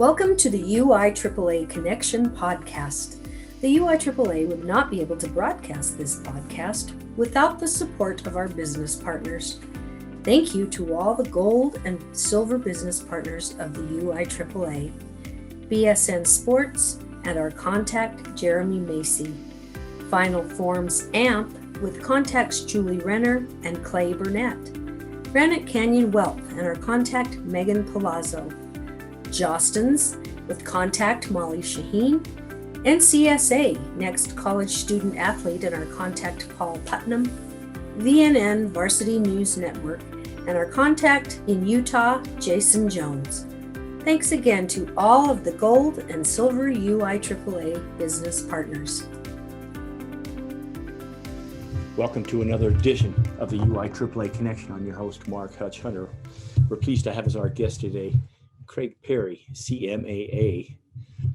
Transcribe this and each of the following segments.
Welcome to the UIAAA Connection podcast. The UIAAA would not be able to broadcast this podcast without the support of our business partners. Thank you to all the gold and silver business partners of the UIAAA, BSN Sports, and our contact Jeremy Macy. Final Forms AMP with contacts Julie Renner and Clay Burnett. Granite Canyon Wealth and our contact Megan Palazzo. Jostens with contact Molly Shaheen. NCSA, Next College Student Athlete, and our contact Paul Putnam. VNN Varsity News Network and our contact in Utah, Jason Jones. Thanks again to all of the gold and silver UIAAA business partners. Welcome to another edition of the UIAAA Connection. I'm your host, Mark Hutch Hunter. We're pleased to have as our guest today Craig Perry, CMAA,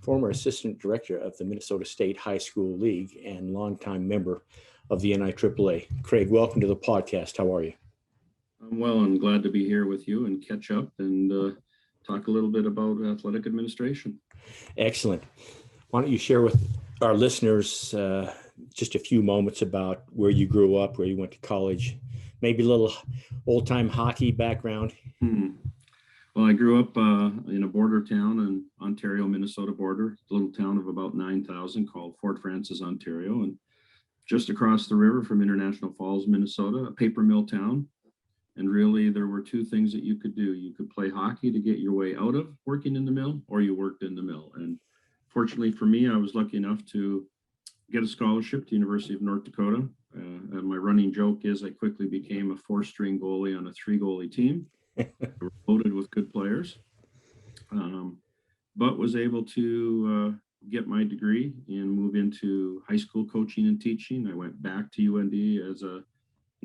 former Assistant Director of the Minnesota State High School League and longtime member of the NIAAA. Craig, welcome to the podcast. How are you? I'm well and glad to be here with you and catch up and talk a little bit about athletic administration. Excellent. Why don't you share with our listeners just a few moments about where you grew up, where you went to college, maybe a little old-time hockey background? Well, I grew up in a border town in Ontario, Minnesota border, a little town of about 9,000 called Fort Frances, Ontario, and just across the river from International Falls, Minnesota, a paper mill town. And really, there were two things that you could do. You could play hockey to get your way out of working in the mill, or you worked in the mill. And fortunately for me, I was lucky enough to get a scholarship to the University of North Dakota. And my running joke is I quickly became a 4-string goalie on a 3-goalie team. We're loaded with good players, but was able to get my degree and move into high school coaching and teaching. I went back to UND as an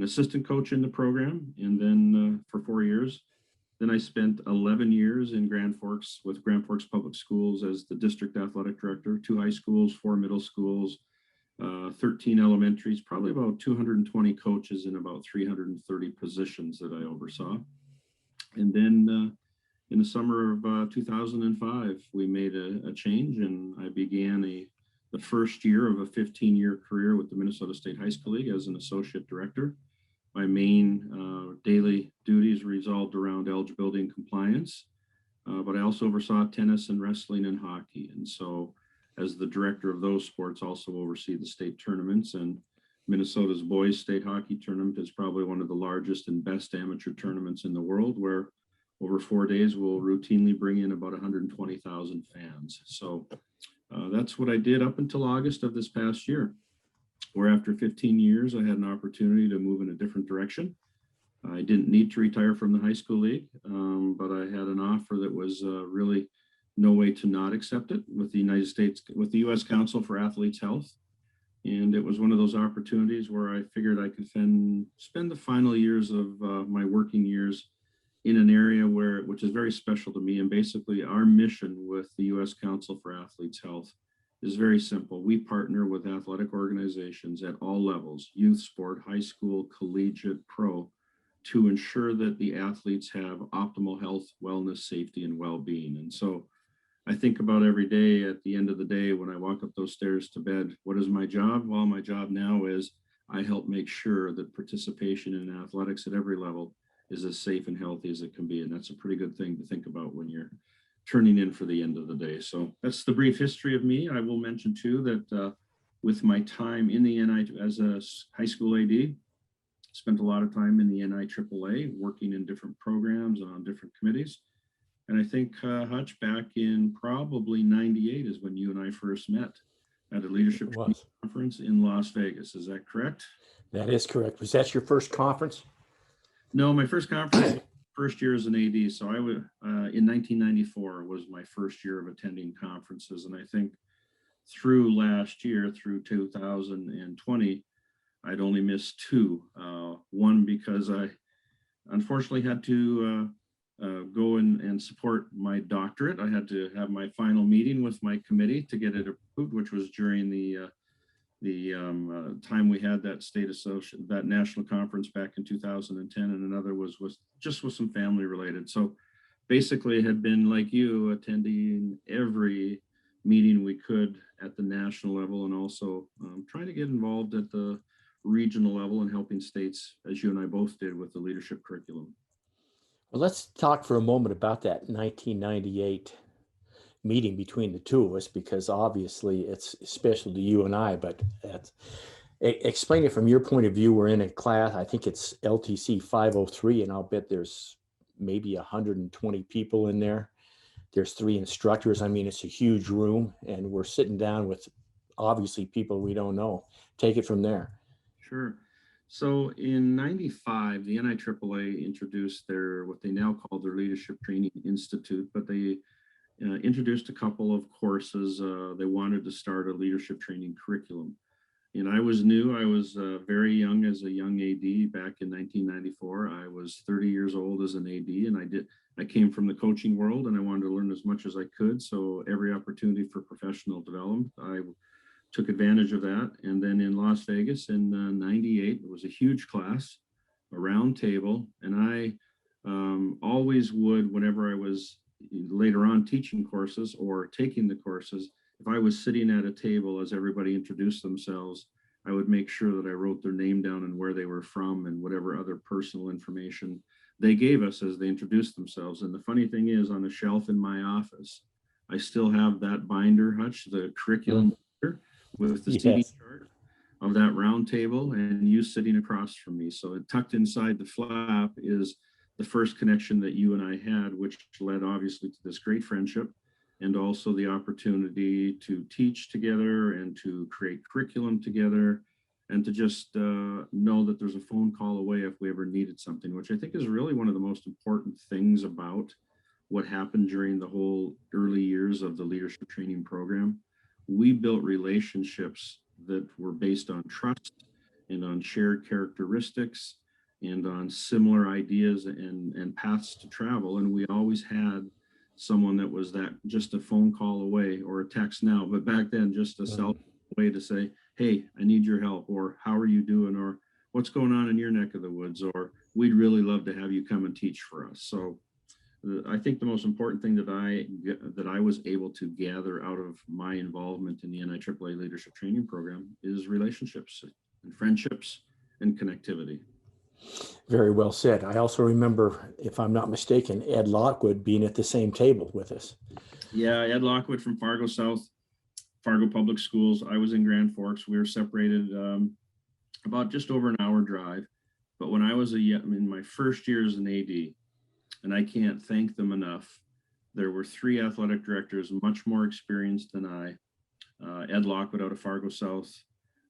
assistant coach in the program, and then for 4 years. Then I spent 11 years in Grand Forks with Grand Forks Public Schools as the district athletic director, 2 high schools, 4 middle schools, 13 elementaries, probably about 220 coaches in about 330 positions that I oversaw. And then in the summer of 2005, we made a change, and I began the first year of a 15-year career with the Minnesota State High School League as an associate director. My main daily duties revolved around eligibility and compliance, but I also oversaw tennis and wrestling and hockey. And so as the director of those sports, also oversee the state tournaments, and Minnesota's boys state hockey tournament is probably one of the largest and best amateur tournaments in the world, where over 4 days we'll routinely bring in about 120,000 fans. So that's what I did up until August of this past year, where after 15 years, I had an opportunity to move in a different direction. I didn't need to retire from the high school league, but I had an offer that was really no way to not accept it with the U.S. Council for Athletes' Health. And it was one of those opportunities where I figured I could spend the final years of my working years in an area which is very special to me. And basically our mission with the U.S. Council for Athletes' Health is very simple. We partner with athletic organizations at all levels, youth sport, high school, collegiate, pro, to ensure that the athletes have optimal health, wellness, safety, and well-being. And so I think about every day at the end of the day when I walk up those stairs to bed, what is my job? Well, my job now is I help make sure that participation in athletics at every level is as safe and healthy as it can be. And that's a pretty good thing to think about when you're turning in for the end of the day. So that's the brief history of me. I will mention too that with my time in the NI as a high school AD, spent a lot of time in the NIAAA working in different programs and on different committees. And I think, Hutch, back in probably 98 is when you and I first met at a leadership conference in Las Vegas. Is that correct? That is correct. Was that your first conference? No, my first conference, first year as an AD. So I was in 1994 was my first year of attending conferences. And I think through last year, through 2020, I'd only missed 2. One because I unfortunately had to go and support my doctorate. I had to have my final meeting with my committee to get it approved, which was during the time we had that national conference back in 2010, and another was just with some family related. So basically had been like you, attending every meeting we could at the national level, and also trying to get involved at the regional level and helping states, as you and I both did, with the leadership curriculum. Well, let's talk for a moment about that 1998 meeting between the two of us, because obviously it's special to you and I, but explain it from your point of view. We're in a class, I think it's LTC 503, and I'll bet there's maybe 120 people in there. There's 3 instructors. I mean, it's a huge room, and we're sitting down with obviously people we don't know. Take it from there. Sure. So in 95, the NIAAA introduced what they now call their Leadership Training Institute, but they introduced a couple of courses. They wanted to start a leadership training curriculum. And I was new. I was very young as a young AD back in 1994. I was 30 years old as an AD, and I came from the coaching world, and I wanted to learn as much as I could. So every opportunity for professional development, I took advantage of that. And then in Las Vegas in 98, it was a huge class, a round table. And I always would, whenever I was later on teaching courses or taking the courses, if I was sitting at a table as everybody introduced themselves, I would make sure that I wrote their name down and where they were from and whatever other personal information they gave us as they introduced themselves. And the funny thing is, on a shelf in my office, I still have that binder, Hutch, the curriculum with the seating chart of that round table and you sitting across from me. So tucked inside the flap is the first connection that you and I had, which led obviously to this great friendship, and also the opportunity to teach together and to create curriculum together, and to just know that there's a phone call away if we ever needed something, which I think is really one of the most important things about what happened during the whole early years of the leadership training program. We built relationships that were based on trust and on shared characteristics and on similar ideas and paths to travel. And we always had someone that was that just a phone call away, or a text now, but back then just a cell way to say, hey, I need your help, or how are you doing, or what's going on in your neck of the woods, or we'd really love to have you come and teach for us. So I think the most important thing that I was able to gather out of my involvement in the NIAAA Leadership Training Program is relationships and friendships and connectivity. Very well said. I also remember, if I'm not mistaken, Ed Lockwood being at the same table with us. Yeah, Ed Lockwood from Fargo South, Fargo Public Schools. I was in Grand Forks. We were separated about just over an hour drive. But when I was in my first year as an AD, and I can't thank them enough, there were 3 athletic directors much more experienced than I. Ed Lockwood out of Fargo South,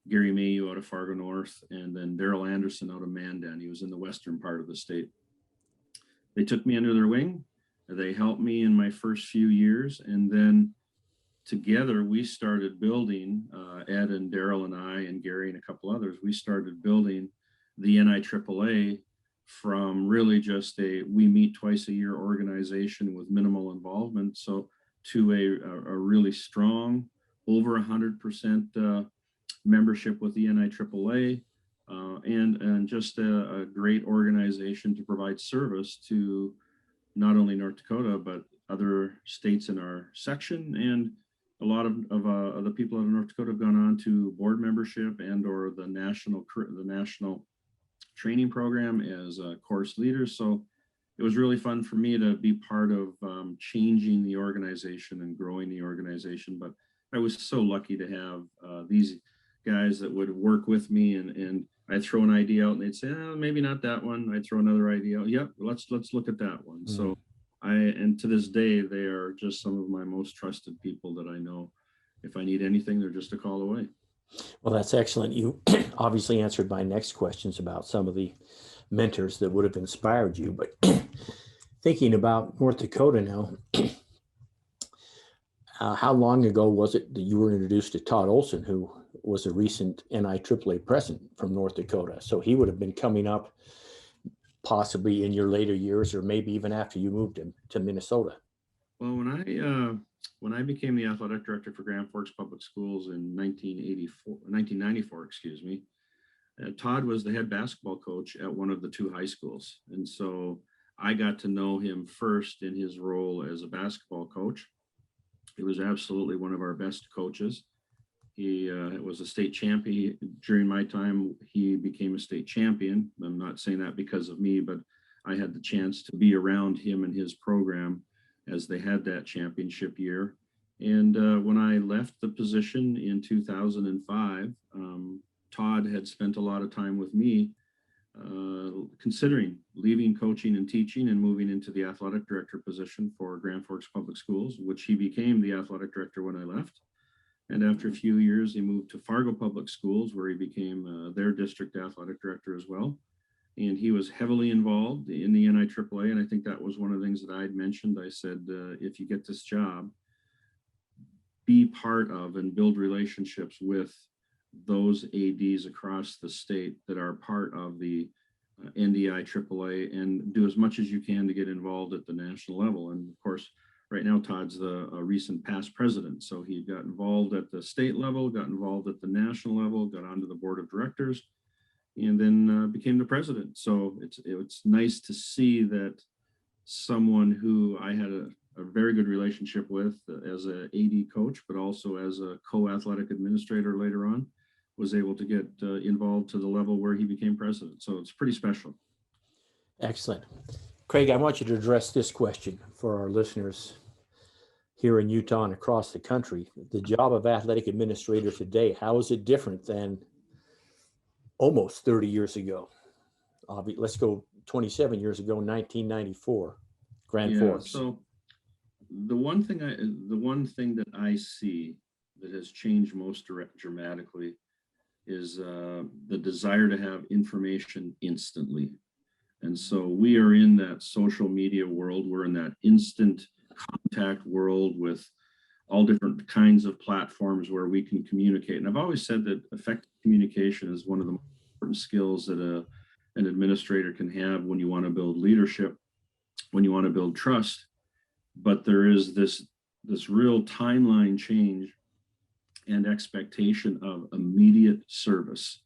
Gary Mayu out of Fargo North, and then Daryl Anderson out of Mandan. He was in the western part of the state. They took me under their wing. They helped me in my first few years, and then together we started building, Ed and Daryl and I and Gary and a couple others, we started building the NIAAA from really just we meet twice a year organization with minimal involvement, so to a really strong, over 100% membership with the NIAAA, and just a great organization to provide service to not only North Dakota, but other states in our section. And a lot of the people out of North Dakota have gone on to board membership and or the national training program as course leaders. So it was really fun for me to be part of changing the organization and growing the organization. But I was so lucky to have these guys that would work with me, and I'd throw an idea out and they'd say, maybe not that one. I'd throw another idea out. Yep, let's look at that one. Mm-hmm. So and to this day, they are just some of my most trusted people that I know. If I need anything, they're just a call away. Well, that's excellent. You obviously answered my next questions about some of the mentors that would have inspired you, but thinking about North Dakota now, how long ago was it that you were introduced to Todd Olson, who was a recent NIAAA president from North Dakota? So he would have been coming up possibly in your later years, or maybe even after you moved to Minnesota. Well, when I became the athletic director for Grand Forks Public Schools in 1994, Todd was the head basketball coach at one of the 2 high schools. And so I got to know him first in his role as a basketball coach. He was absolutely one of our best coaches. He was a state champion. During my time, he became a state champion. I'm not saying that because of me, but I had the chance to be around him and his program as they had that championship year. And when I left the position in 2005, Todd had spent a lot of time with me considering leaving coaching and teaching and moving into the athletic director position for Grand Forks Public Schools, which he became the athletic director when I left. And after a few years, he moved to Fargo Public Schools, where he became their district athletic director as well. And he was heavily involved in the NIAAA. And I think that was one of the things that I had mentioned. I said, if you get this job, be part of and build relationships with those ADs across the state that are part of the NDI AAA, and do as much as you can to get involved at the national level. And of course, right now, Todd's a recent past president. So he got involved at the state level, got involved at the national level, got onto the board of directors, and then became the president. So it's nice to see that someone who I had a very good relationship with as a AD coach, but also as a co-athletic administrator later on, was able to get involved to the level where he became president. So it's pretty special. Excellent. Craig, I want you to address this question for our listeners here in Utah and across the country. The job of athletic administrator today, how is it different than almost 30 years ago? Let's go 27 years ago, 1994, Grand Forks. So the one thing that I see that has changed most dramatically is the desire to have information instantly. And so we are in that social media world. We're in that instant contact world with all different kinds of platforms where we can communicate. And I've always said that effective communication is one of the most important skills that an administrator can have when you want to build leadership, when you want to build trust. But there is this real timeline change and expectation of immediate service.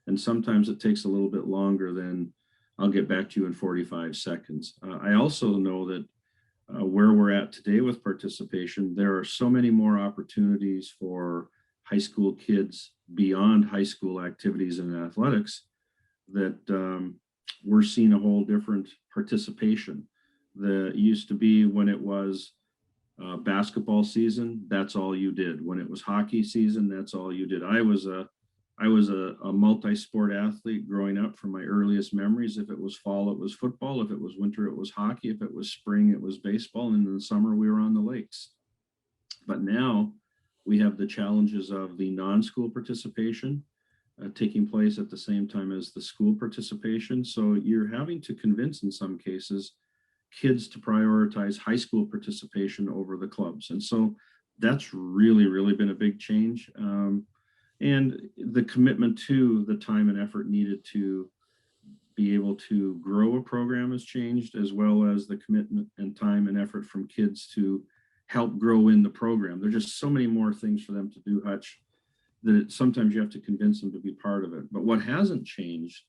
And sometimes it takes a little bit longer than I'll get back to you in 45 seconds. I also know that where we're at today with participation, there are so many more opportunities for high school kids beyond high school activities and athletics that we're seeing a whole different participation. It used to be when it was basketball season, that's all you did. When it was hockey season, that's all you did. I was a multi-sport athlete growing up from my earliest memories. If it was fall, it was football. If it was winter, it was hockey. If it was spring, it was baseball. And in the summer, we were on the lakes. But now we have the challenges of the non-school participation taking place at the same time as the school participation. So you're having to convince, in some cases, kids to prioritize high school participation over the clubs. And so that's really, really been a big change. And the commitment to the time and effort needed to be able to grow a program has changed, as well as the commitment and time and effort from kids to help grow in the program. There's just so many more things for them to do, Hutch, that sometimes you have to convince them to be part of it. But what hasn't changed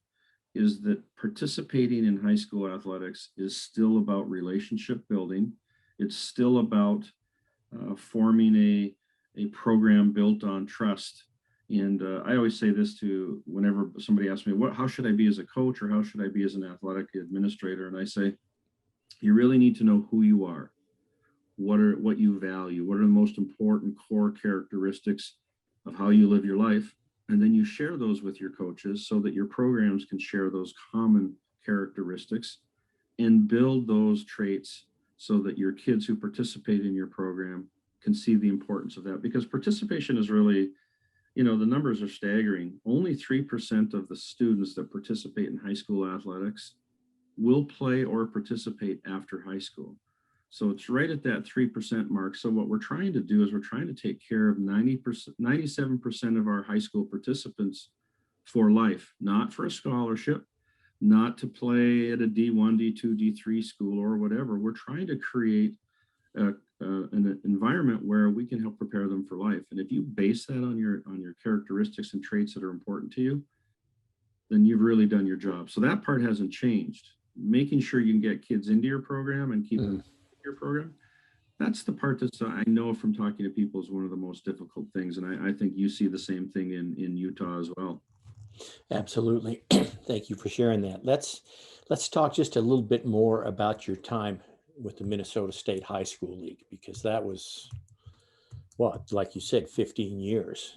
is that participating in high school athletics is still about relationship building. It's still about forming a program built on trust. And I always say this to whenever somebody asks me, how should I be as a coach, or how should I be as an athletic administrator? And I say, you really need to know who you are, what you value, what are the most important core characteristics of how you live your life. And then you share those with your coaches so that your programs can share those common characteristics and build those traits so that your kids who participate in your program can see the importance of that. Because participation is really, the numbers are staggering. Only 3% of the students that participate in high school athletics will play or participate after high school. So it's right at that 3% mark. So what we're trying to do is we're trying to take care of 97% of our high school participants for life, not for a scholarship, not to play at a D1, D2, D3 school or whatever. We're trying to create an environment where we can help prepare them for life. And if you base that on your characteristics and traits that are important to you, then you've really done your job. So that part hasn't changed. making sure you can get kids into your program and keep them in your program. That's the part that I know from talking to people is one of the most difficult things. And I think you see the same thing in Utah as well. Absolutely. Thank you for sharing that. Let's talk just a little bit more about your time with the Minnesota State High School League, because that was, what, like you said, 15 years.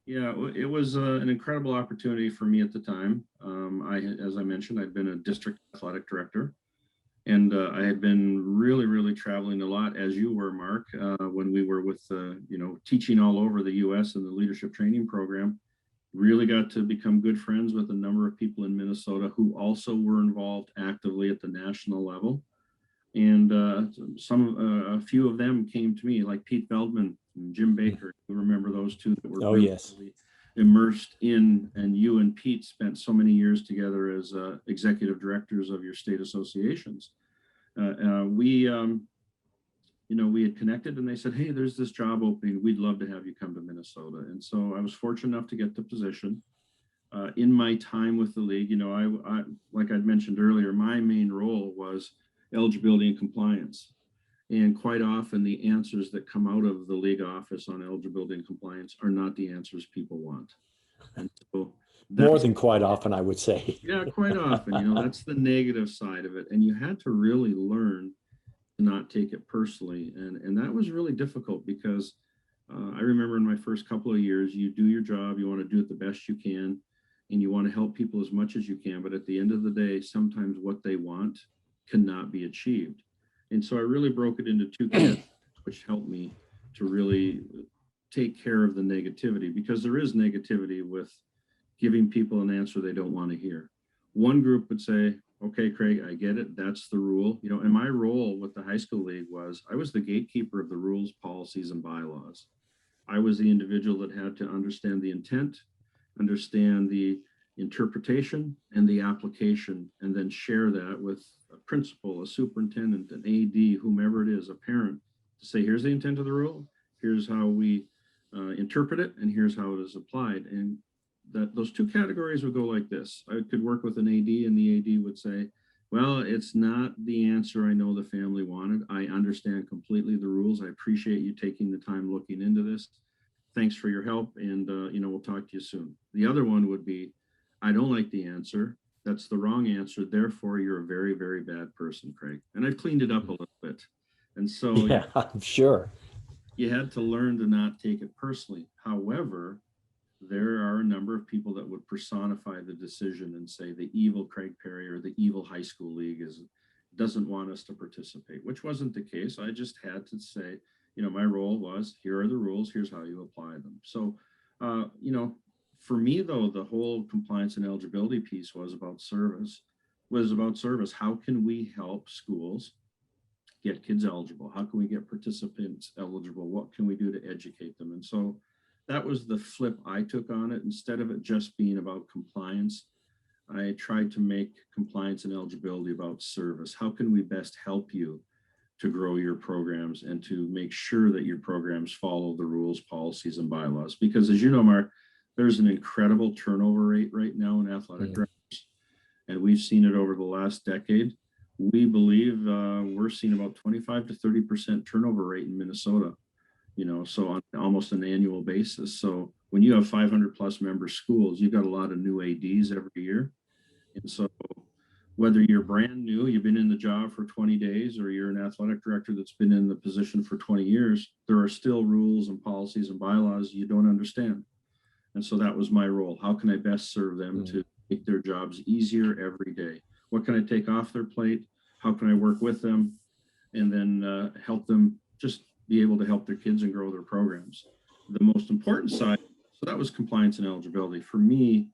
Yeah, it was an incredible opportunity for me at the time. As I mentioned, I'd been a district athletic director, and I had been really traveling a lot, as you were, Mark, when we were with, teaching all over the U.S. in the leadership training program. Really got to become good friends with a number of people in Minnesota who also were involved actively at the national level. And a few of them came to me, like Pete Feldman and Jim Baker. You remember those two that were really immersed in, and you and Pete spent so many years together as executive directors of your state associations. We had connected, and they said, "Hey, there's this job opening. We'd love to have you come to Minnesota." And so I was fortunate enough to get the position. In my time with the league, I like I'd mentioned earlier, my main role was eligibility and compliance. And quite often the answers that come out of the league office on eligibility and compliance are not the answers people want. And so more than quite often, I would say. Yeah, quite often, that's the negative side of it. And you had to really learn to not take it personally. And that was really difficult because I remember in my first couple of years, you do your job, you want to do it the best you can, and you want to help people as much as you can. But at the end of the day, sometimes what they want cannot be achieved. And so I really broke it into two categories, which helped me to really take care of the negativity, because there is negativity with giving people an answer they don't want to hear. One group would say, "Okay, Craig, I get it. That's the rule." And my role with the high school league was I was the gatekeeper of the rules, policies, and bylaws. I was the individual that had to understand the intent, understand the interpretation and the application, and then share that with a principal, a superintendent, an AD, whomever it is, a parent, to say, here's the intent of the rule, here's how we interpret it, and here's how it is applied. And those two categories would go like this. I could work with an AD, and the AD would say, "Well, it's not the answer I know the family wanted. I understand completely the rules. I appreciate you taking the time looking into this. Thanks for your help, and we'll talk to you soon." The other one would be, "I don't like the answer. That's the wrong answer. Therefore, you're a very, very bad person, Craig." And I've cleaned it up a little bit. And so yeah, I'm sure you had to learn to not take it personally. However, there are a number of people that would personify the decision and say the evil Craig Perry or the evil high school league doesn't want us to participate, which wasn't the case. I just had to say, my role was, here are the rules, here's how you apply them. So, for me, though, the whole compliance and eligibility piece was about service. How can we help schools get kids eligible? How can we get participants eligible? What can we do to educate them? And so that was the flip I took on it. Instead of it just being about compliance, I tried to make compliance and eligibility about service. How can we best help you to grow your programs and to make sure that your programs follow the rules, policies, and bylaws? Because as you know, Mark, there's an incredible turnover rate right now in athletic directors, and we've seen it over the last decade. We believe we're seeing about 25 to 30% turnover rate in Minnesota, so on almost an annual basis. So when you have 500 plus member schools, you've got a lot of new ADs every year. And so whether you're brand new, you've been in the job for 20 days, or you're an athletic director that's been in the position for 20 years, there are still rules and policies and bylaws you don't understand. And so that was my role. How can I best serve them to make their jobs easier every day? What can I take off their plate? How can I work with them? And then help them just be able to help their kids and grow their programs. The most important side, so that was compliance and eligibility. For me,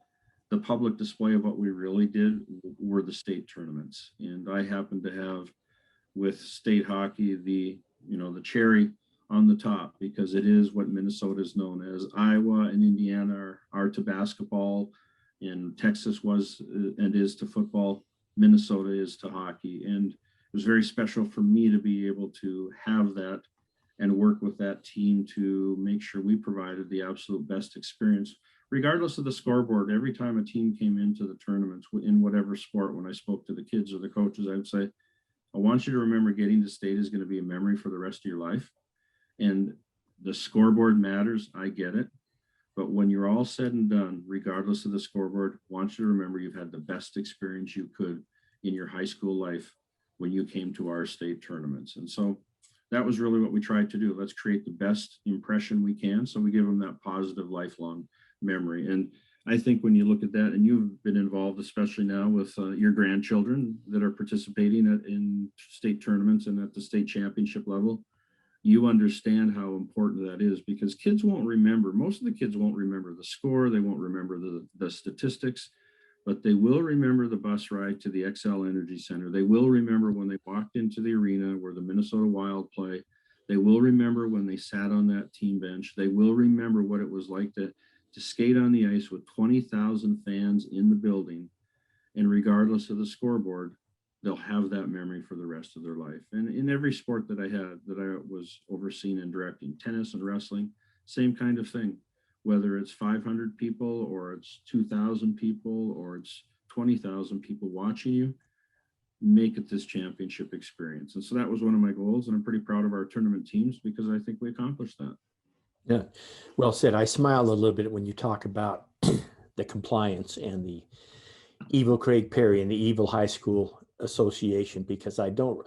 the public display of what we really did were the state tournaments. And I happened to have, with state hockey, the cherry on the top, because it is what Minnesota is known as. Iowa and Indiana are to basketball, and Texas was and is to football. Minnesota is to hockey. And it was very special for me to be able to have that and work with that team to make sure we provided the absolute best experience, regardless of the scoreboard, every time a team came into the tournaments in whatever sport, when I spoke to the kids or the coaches, I would say, I want you to remember getting to state is going to be a memory for the rest of your life. And the scoreboard matters. I get it. But when you're all said and done, regardless of the scoreboard, I want you to remember you've had the best experience you could in your high school life when you came to our state tournaments. And so that was really what we tried to do. Let's create the best impression we can. So we give them that positive lifelong memory. And I think when you look at that, and you've been involved, especially now with your grandchildren that are participating in state tournaments and at the state championship level, you understand how important that is, because kids won't remember. Most of the kids won't remember the score. They won't remember the statistics, but they will remember the bus ride to the XL Energy Center. They will remember when they walked into the arena where the Minnesota Wild play. They will remember when they sat on that team bench. They will remember what it was like to skate on the ice with 20,000 fans in the building. And regardless of the scoreboard, they'll have that memory for the rest of their life. And in every sport that I was overseeing and directing, tennis and wrestling, same kind of thing. Whether it's 500 people or it's 2,000 people or it's 20,000 people watching you, make it this championship experience. And so that was one of my goals. And I'm pretty proud of our tournament teams because I think we accomplished that. Yeah, well said. I smile a little bit when you talk about the compliance and the Evil Craig Perry and the Evil High School Association, because I don't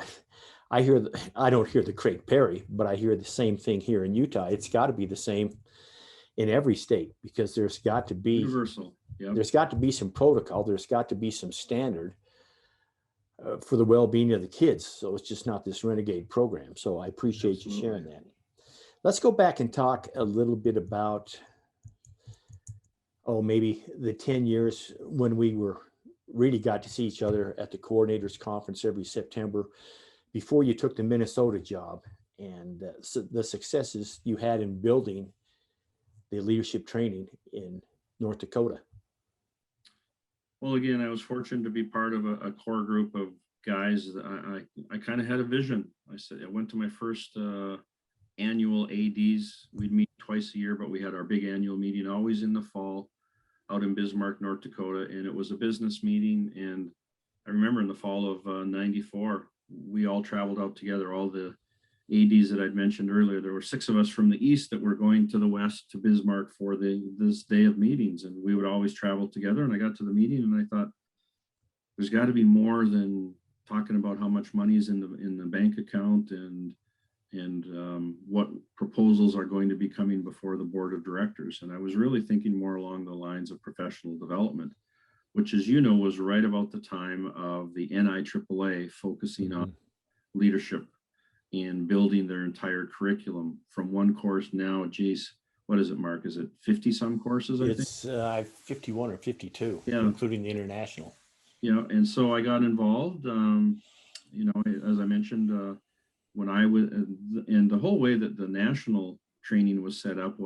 hear the Craig Perry, but I hear the same thing here in Utah. It's got to be the same in every state, because there's got to be universal. Yep. There's got to be some protocol. There's got to be some standard for the well-being of the kids. So it's just not this renegade program. So I appreciate you sharing that. Let's go back and talk a little bit about, maybe the 10 years when we really got to see each other at the coordinators conference every September before you took the Minnesota job, and the successes you had in building the leadership training in North Dakota. Well, again, I was fortunate to be part of a core group of guys that I kind of had a vision. I went to my first annual ADs. We'd meet twice a year, but we had our big annual meeting always in the fall out in Bismarck, North Dakota. And it was a business meeting. And I remember in the fall of 94, we all traveled out together, all the ADs that I'd mentioned earlier. There were 6 of us from the east that were going to the west to Bismarck for this day of meetings. And we would always travel together. And I got to the meeting and I thought, there's got to be more than talking about how much money is in the bank account and what proposals are going to be coming before the board of directors. And I was really thinking more along the lines of professional development, which, as you know, was right about the time of the NIAAA focusing on leadership and building their entire curriculum from one course. Now, geez, what is it, Mark? Is it 50 some courses? It's 51 or 52, including the international. Yeah, and so I got involved. As I mentioned, when I was, and the whole way that the national training was set up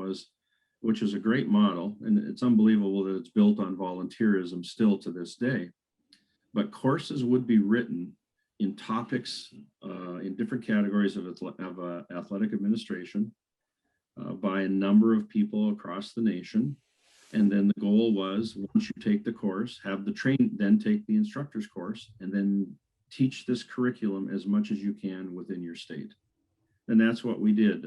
which is a great model, and it's unbelievable that it's built on volunteerism still to this day. But courses would be written in topics in different categories of athletic administration by a number of people across the nation. And then the goal was, once you take the course, have the train, then take the instructor's course, and then teach this curriculum as much as you can within your state. And that's what we did.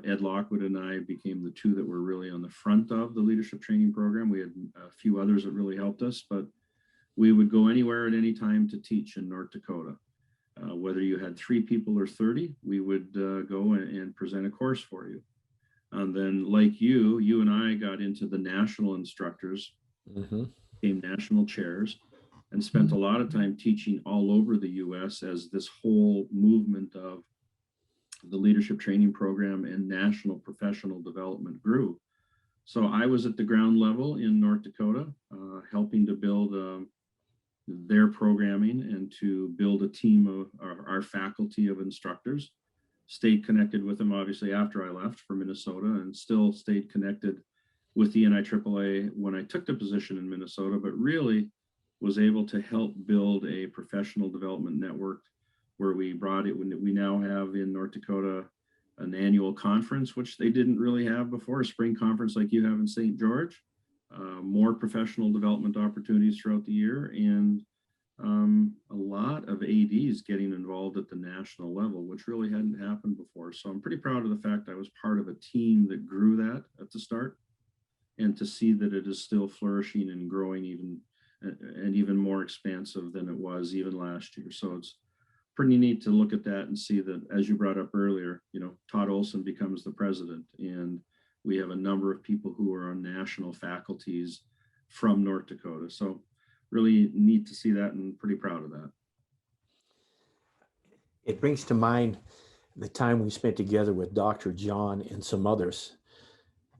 Ed Lockwood and I became the 2 that were really on the front of the leadership training program. We had a few others that really helped us, but we would go anywhere at any time to teach in North Dakota. Whether you had 3 people or 30, we would go and present a course for you. And then, like you and I got into the national instructors, became national chairs, and spent a lot of time teaching all over the U.S. as this whole movement of the leadership training program and national professional development grew. So I was at the ground level in North Dakota, helping to build their programming and to build a team of our faculty of instructors. Stayed connected with them, obviously, after I left for Minnesota, and still stayed connected with the NIAAA when I took the position in Minnesota, but really was able to help build a professional development network where we brought it. We now have in North Dakota an annual conference, which they didn't really have before, a spring conference like you have in St. George. more professional development opportunities throughout the year, and a lot of ADs getting involved at the national level, which really hadn't happened before. So I'm pretty proud of the fact I was part of a team that grew that at the start, and to see that it is still flourishing and growing even more expansive than it was even last year. So it's pretty neat to look at that and see that, as you brought up earlier, Todd Olson becomes the president, and we have a number of people who are on national faculties from North Dakota. So really neat to see that, and pretty proud of that. It brings to mind the time we spent together with Dr. John and some others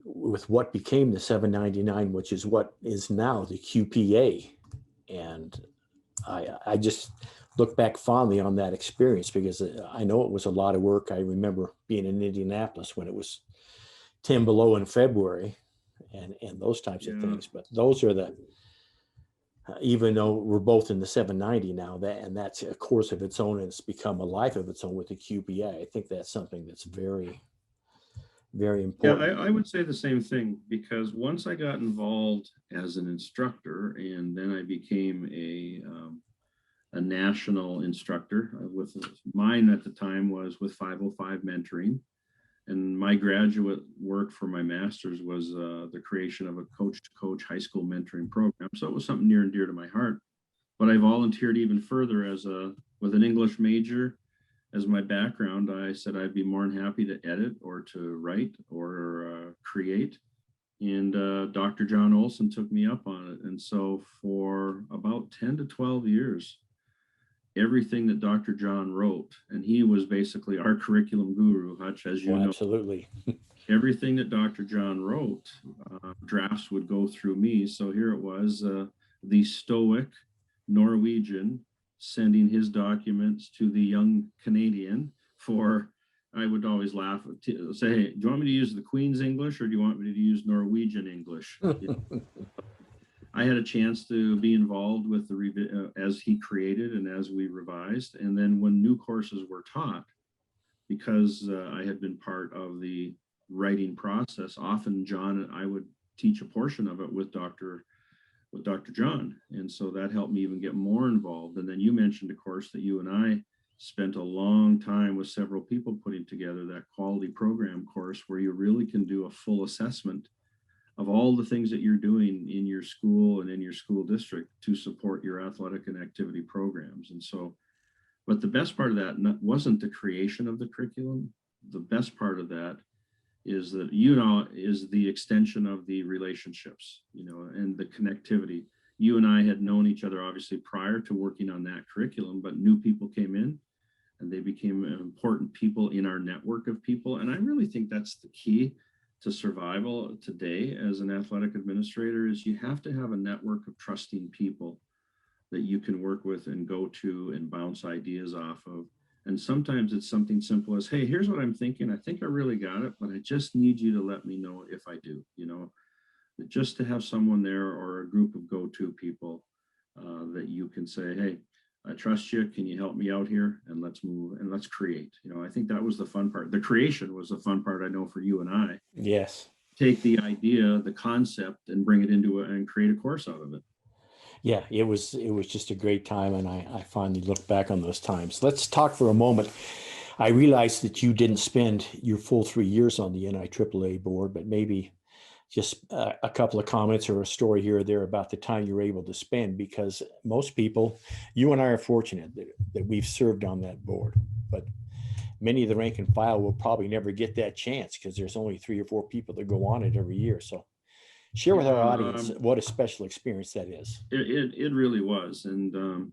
with what became the 799, which is what is now the QPA. And I just look back fondly on that experience, because I know it was a lot of work. I remember being in Indianapolis when it was 10 below in February and those types of things. But those are the, even though we're both in the 790 now, that's a course of its own, and it's become a life of its own with the QPA. I think that's something that's very, very important. Yeah, I would say the same thing, because once I got involved as an instructor, and then I became a national instructor. With mine at the time was with 505 mentoring, and my graduate work for my master's was the creation of a coach-to-coach high school mentoring program. So it was something near and dear to my heart. But I volunteered even further with an English major as my background. I said I'd be more than happy to edit or to write or create. And Dr. John Olson took me up on it. And so for about 10 to 12 years, everything that Dr. John wrote, and he was basically our curriculum guru, Hutch, as you know. Absolutely. Everything that Dr. John wrote, drafts would go through me. So here it was, the stoic Norwegian sending his documents to the young Canadian for, I would always laugh, say, hey, do you want me to use the Queen's English, or do you want me to use Norwegian English? I had a chance to be involved with the as he created and as we revised. And then when new courses were taught, because I had been part of the writing process, often John and I would teach a portion of it with Dr. John. And so that helped me even get more involved. And then you mentioned a course that you and I spent a long time with several people putting together, that quality program course, where you really can do a full assessment of all the things that you're doing in your school and in your school district to support your athletic and activity programs. And so, but the best part of that wasn't the creation of the curriculum. The best part of that is that, is the extension of the relationships, and the connectivity. You and I had known each other obviously prior to working on that curriculum, but new people came in and they became important people in our network of people. And I really think that's the key to survival today as an athletic administrator, is you have to have a network of trusting people that you can work with and go to and bounce ideas off of. And sometimes it's something simple as, hey, here's what I'm thinking. I think I really got it, but I just need you to let me know if I do, just to have someone there, or a group of go-to people that you can say, hey, I trust you. Can you help me out here? And let's move and let's create. I think that was the fun part. The creation was the fun part, I know, for you and I. Yes. Take the idea, the concept, and bring it into it and create a course out of it. Yeah, it was just a great time, and I finally look back on those times. Let's talk for a moment. I realized that you didn't spend your full 3 years on the NIAAA board, but maybe just a couple of comments or a story here or there about the time you were able to spend, because most people, you and I, are fortunate that we've served on that board, but many of the rank and file will probably never get that chance, because there's only 3 or 4 people that go on it every year. So share with our audience what a special experience that is. It really was. And,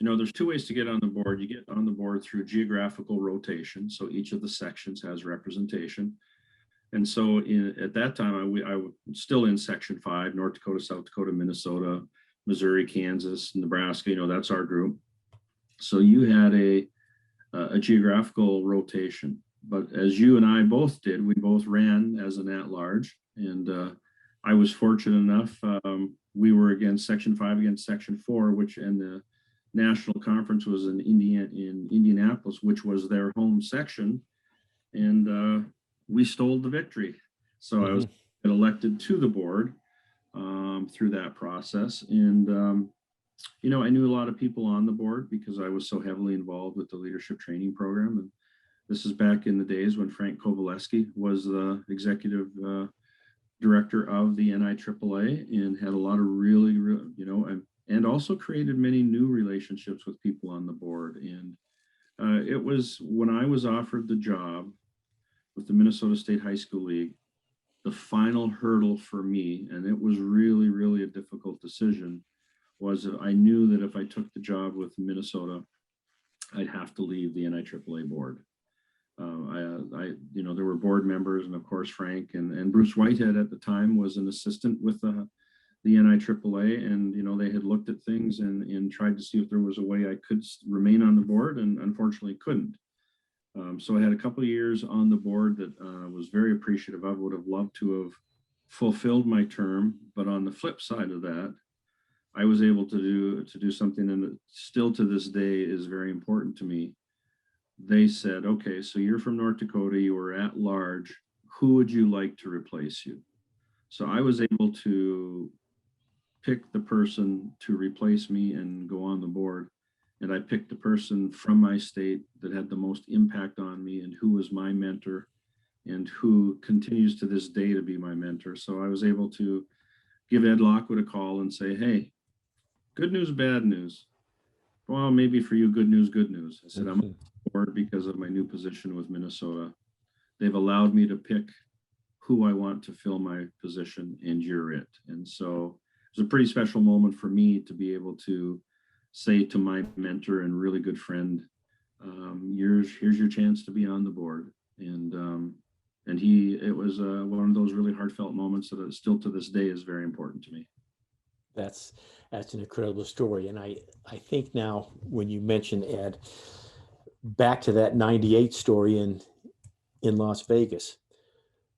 there's 2 ways to get on the board. You get on the board through geographical rotation. So each of the sections has representation. And so at that time, I was still in Section 5, North Dakota, South Dakota, Minnesota, Missouri, Kansas, Nebraska, that's our group. So you had a geographical rotation. But as you and I both did, we both ran as an at-large. And I was fortunate enough, we were against Section 5 against Section 4, and the national conference was in Indianapolis, which was their home section. And we stole the victory. So I was elected to the board. through that process. And, I knew a lot of people on the board because I was so heavily involved with the leadership training program. And this is back in the days when Frank Kowaleski was the executive director of the NIAAA and had a lot of really, and also created many new relationships with people on the board. And it was when I was offered the job with the Minnesota State High School League, the final hurdle for me, and it was really, really a difficult decision, was that I knew that if I took the job with Minnesota, I'd have to leave the NIAAA board. There were board members, and of course Frank and Bruce Whitehead at the time was an assistant with the NIAAA, and they had looked at things and tried to see if there was a way I could remain on the board, and unfortunately couldn't. So I had a couple of years on the board that was very appreciative of. Would have loved to have fulfilled my term, but on the flip side of that, I was able to do something that still to this day is very important to me. They said, okay, so you're from North Dakota, you were at large, who would you like to replace you? So I was able to pick the person to replace me and go on the board. And I picked the person from my state that had the most impact on me and who was my mentor and who continues to this day to be my mentor. So I was able to give Ed Lockwood a call and say, hey, good news, bad news. Well, maybe for you, good news, good news. I said, I'm on board because of my new position with Minnesota. They've allowed me to pick who I want to fill my position, and you're it. And so it was a pretty special moment for me to be able to say to my mentor and really good friend, here's your chance to be on the board. And it was one of those really heartfelt moments that still to this day is very important to me. That's an incredible story. And I think now when you mention Ed, back to that 98 story in Las Vegas,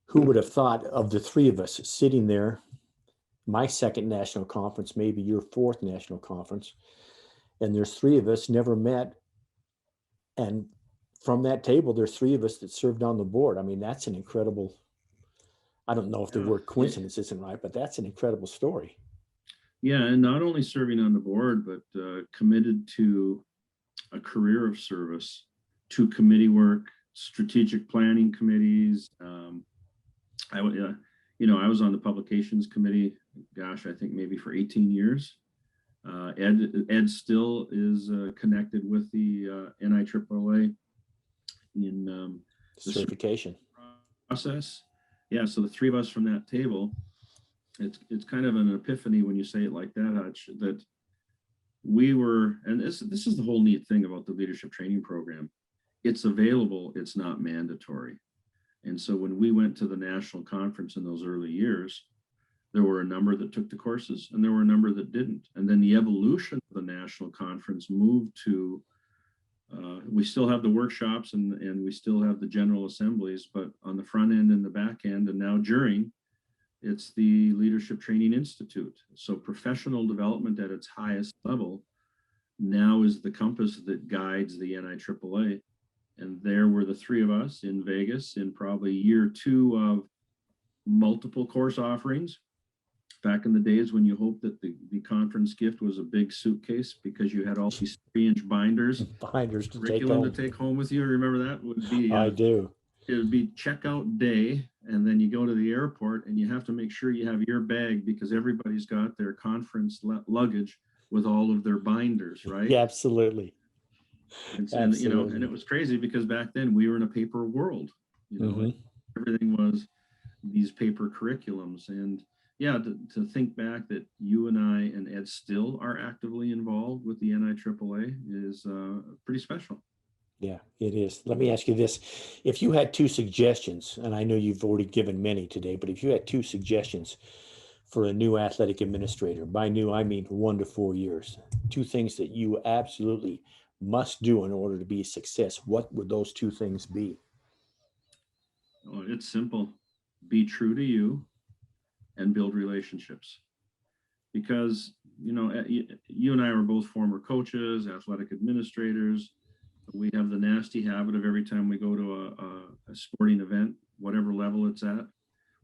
who would have thought of the three of us sitting there, my second national conference, maybe your fourth national conference, and there's three of us never met. And from that table, there's three of us that served on the board. I mean, that's an incredible, I don't know if the word coincidence isn't right, but that's an incredible story. Yeah, and not only serving on the board, but committed to a career of service, to committee work, strategic planning committees. I was on the publications committee, gosh, I think maybe for 18 years. Ed still is connected with the NIAAA in the certification process. Yeah, so the three of us from that table, it's kind of an epiphany when you say it like that, Hutch, that we were, and this is the whole neat thing about the leadership training program. It's available, it's not mandatory. And so when we went to the national conference in those early years, there were a number that took the courses and there were a number that didn't. And then the evolution of the national conference moved to, we still have the workshops and we still have the general assemblies, but on the front end and the back end, and now during, it's the Leadership Training Institute. So professional development at its highest level now is the compass that guides the NIAAA. And there were the three of us in Vegas in probably year two of multiple course offerings. Back in the days when you hoped that the conference gift was a big suitcase because you had all these 3-inch binders to take home with you. Remember that would be I do. It would be checkout day, and then you go to the airport and you have to make sure you have your bag because everybody's got their conference luggage with all of their binders, right? Yeah, absolutely. And it was crazy because back then we were in a paper world. Everything was these paper curriculums. And yeah, to think back that you and I and Ed still are actively involved with the NIAAA is pretty special. Yeah, it is. Let me ask you this. If you had two suggestions, and I know you've already given many today, but if you had two suggestions for a new athletic administrator, by new, I mean 1 to 4 years, two things that you absolutely must do in order to be a success, what would those two things be? Oh, it's simple. Be true to you and build relationships. Because, you and I were both former coaches, athletic administrators. We have the nasty habit of every time we go to a sporting event, whatever level it's at,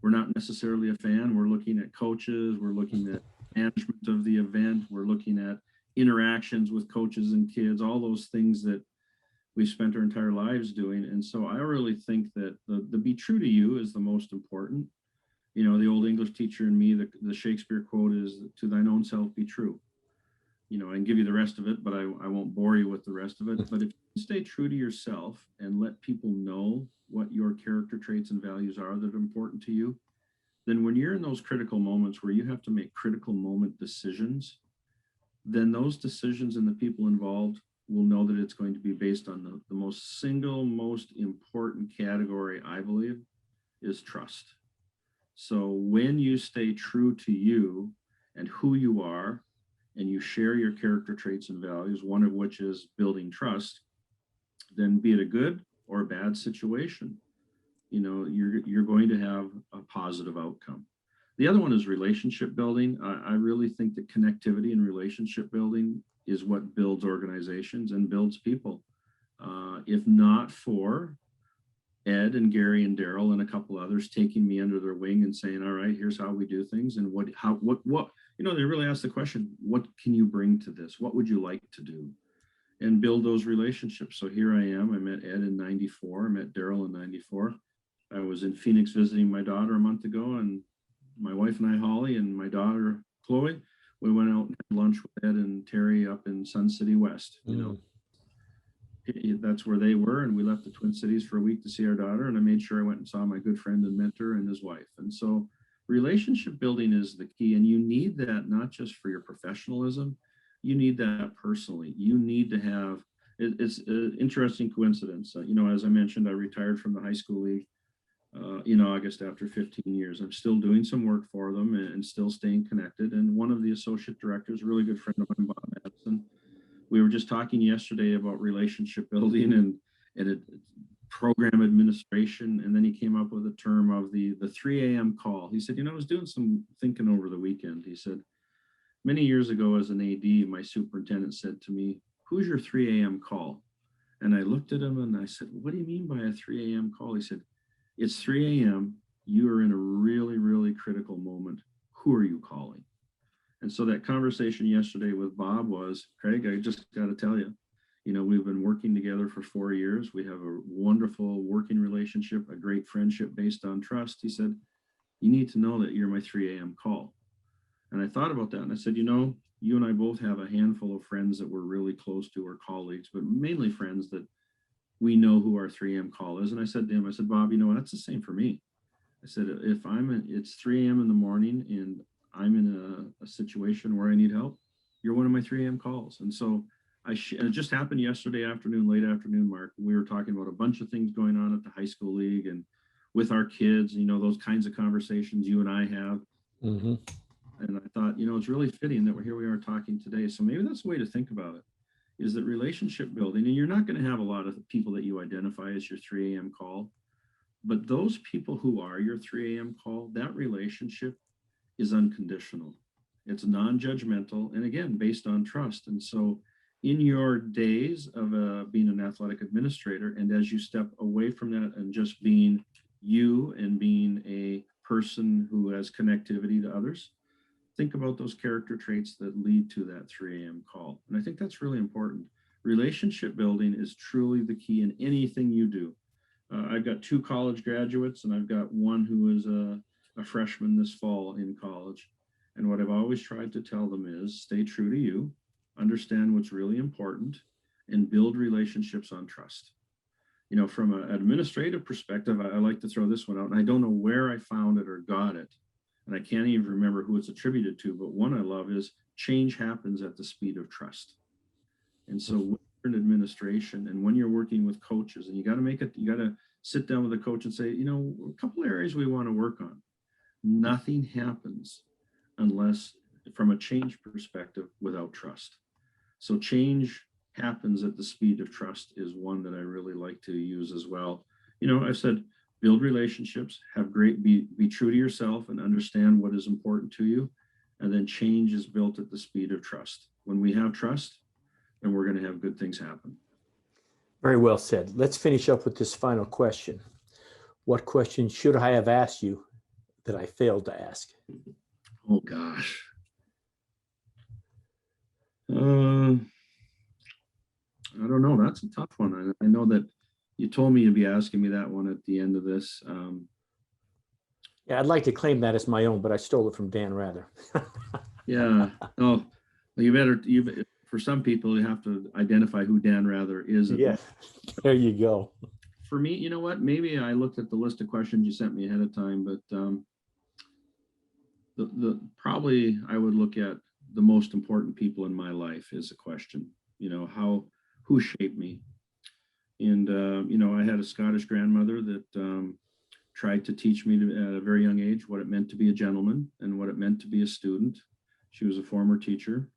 we're not necessarily a fan. We're looking at coaches, we're looking at management of the event, we're looking at interactions with coaches and kids, all those things that we've spent our entire lives doing. And so I really think that the be true to you is the most important. You know, the old English teacher in me, the Shakespeare quote is, to thine own self be true. You know, I can give you the rest of it, but I won't bore you with the rest of it. But if you stay true to yourself and let people know what your character traits and values are that are important to you, then when you're in those critical moments where you have to make critical moment decisions, then those decisions and the people involved will know that it's going to be based on the most important category, I believe, is trust. So when you stay true to you and who you are, and you share your character traits and values, one of which is building trust, then be it a good or a bad situation, you know, you're going to have a positive outcome. The other one is relationship building. I really think that connectivity and relationship building is what builds organizations and builds people. If not for Ed and Gary and Daryl and a couple others taking me under their wing and saying, all right, here's how we do things, and what, you know, they really ask the question, what can you bring to this? What would you like to do? And build those relationships. So here I am. I met Ed in 94. I met Daryl in 94. I was in Phoenix visiting my daughter a month ago, and my wife and I, Holly, and my daughter, Chloe, we went out and had lunch with Ed and Terry up in Sun City West. You know, that's where they were. And we left the Twin Cities for a week to see our daughter. And I made sure I went and saw my good friend and mentor and his wife. And so relationship building is the key. And you need that not just for your professionalism, you need that personally. You need to have, it's an interesting coincidence. You know, as I mentioned, I retired from the high school league in August after 15 years. I'm still doing some work for them and still staying connected. And one of the associate directors, a really good friend of mine, Bob Madison, we were just talking yesterday about relationship building and program administration. And then he came up with a term of the 3 a.m. call. He said, you know, I was doing some thinking over the weekend. He said, many years ago as an AD, my superintendent said to me, who's your 3 a.m. call? And I looked at him and I said, what do you mean by a 3 a.m. call? He said, it's 3 a.m. You are in a really, really critical moment. Who are you calling? And so that conversation yesterday with Bob was, Craig, I just got to tell you, you know, we've been working together for 4 years. We have a wonderful working relationship, a great friendship based on trust. He said, you need to know that you're my 3 a.m. call. And I thought about that and I said, you know, you and I both have a handful of friends that we're really close to, or colleagues, but mainly friends that we know who our 3 a.m. call is. And I said to him, I said, Bob, you know, that's the same for me. I said, if it's 3 a.m. in the morning and I'm in a situation where I need help, you're one of my 3 a.m. calls. And so it just happened yesterday afternoon, late afternoon, Mark. We were talking about a bunch of things going on at the high school league and with our kids, you know, those kinds of conversations you and I have. Mm-hmm. And I thought, you know, it's really fitting that we are talking today. So maybe that's the way to think about it, is that relationship building, and you're not going to have a lot of people that you identify as your 3 a.m. call, but those people who are your 3 a.m. call, that relationship is unconditional. It's non-judgmental, and again, based on trust. And so in your days of being an athletic administrator, and as you step away from that and just being you and being a person who has connectivity to others, think about those character traits that lead to that 3 a.m. call. And I think that's really important. Relationship building is truly the key in anything you do. I've got 2 college graduates, and I've got one who is a freshman this fall in college. And what I've always tried to tell them is stay true to you, understand what's really important, and build relationships on trust. You know, from an administrative perspective, I like to throw this one out, and I don't know where I found it or got it, and I can't even remember who it's attributed to, but one I love is change happens at the speed of trust. And so when you're in administration and when you're working with coaches, and you got to sit down with a coach and say, you know, a couple of areas we want to work on. Nothing happens unless, from a change perspective, without trust. So change happens at the speed of trust is one that I really like to use as well. You know, I've said, build relationships, be true to yourself and understand what is important to you. And then change is built at the speed of trust. When we have trust, then we're going to have good things happen. Very well said. Let's finish up with this final question. What question should I have asked you that I failed to ask? Oh gosh. I don't know. That's a tough one. I know that you told me you'd be asking me that one at the end of this. Yeah, I'd like to claim that as my own, but I stole it from Dan Rather. Yeah. Oh, well, for some people, you have to identify who Dan Rather is. Yeah, there you go. For me, you know what? Maybe I looked at the list of questions you sent me ahead of time, but the probably I would look at the most important people in my life is a question. Who shaped me? And I had a Scottish grandmother that tried to teach me at a very young age what it meant to be a gentleman and what it meant to be a student. She was a former teacher.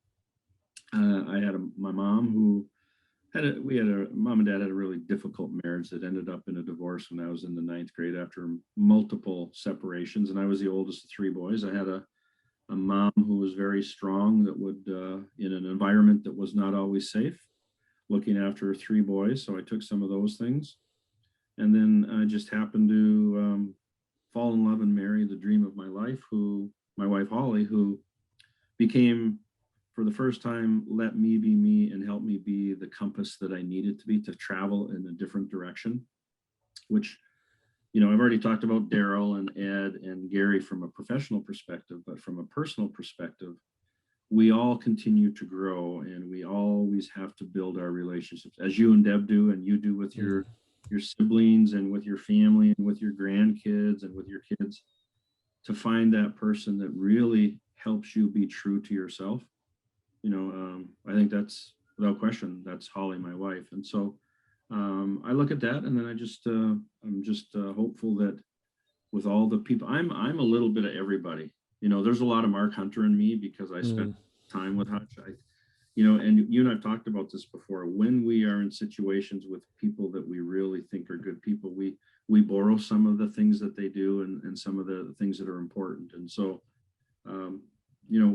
I had my mom who mom and dad had a really difficult marriage that ended up in a divorce when I was in the 9th grade after multiple separations. And I was the oldest of 3 boys. I had a mom who was very strong that would, in an environment that was not always safe, looking after 3 boys. So I took some of those things. And then I just happened to fall in love and marry the dream of my life, my wife, Holly, who became, for the first time, let me be me and help me be the compass that I needed to be to travel in a different direction, which, I've already talked about Daryl and Ed and Gary from a professional perspective, but from a personal perspective, we all continue to grow and we always have to build our relationships, as you and Deb do, and you do with your siblings and with your family and with your grandkids and with your kids, to find that person that really helps you be true to yourself. I think that's, without question, that's Holly, my wife. And so I look at that, and then I'm just hopeful that with all the people, I'm a little bit of everybody. There's a lot of Mark Hunter in me because I spent time with Hutch. And you and I've talked about this before. When we are in situations with people that we really think are good people, we borrow some of the things that they do and some of the things that are important. And so,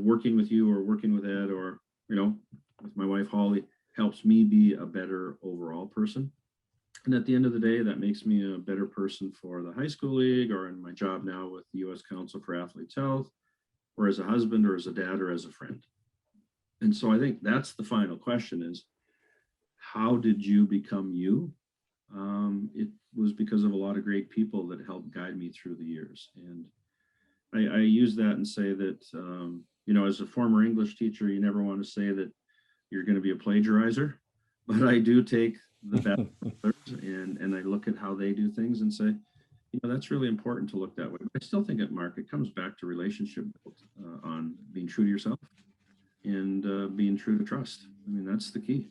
working with you or working with Ed or, with my wife, Holly, helps me be a better overall person. And at the end of the day, that makes me a better person for the high school league or in my job now with the U.S. Council for Athletes Health, or as a husband or as a dad or as a friend. And so I think that's the final question is, how did you become you? It was because of a lot of great people that helped guide me through the years. And I use that and say that, as a former English teacher, you never want to say that you're going to be a plagiarizer, but I do take the best and I look at how they do things and say, that's really important to look that way. But I still think at Mark, it comes back to relationship built on being true to yourself and being true to trust. I mean, that's the key.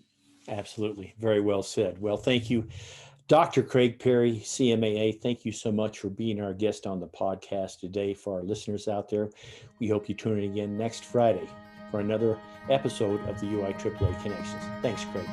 Absolutely. Very well said. Well, thank you, Dr. Craig Perry, CMAA. Thank you so much for being our guest on the podcast today. For our listeners out there, we hope you tune in again next Friday for another episode of the UIAAA Connections. Thanks, Craig.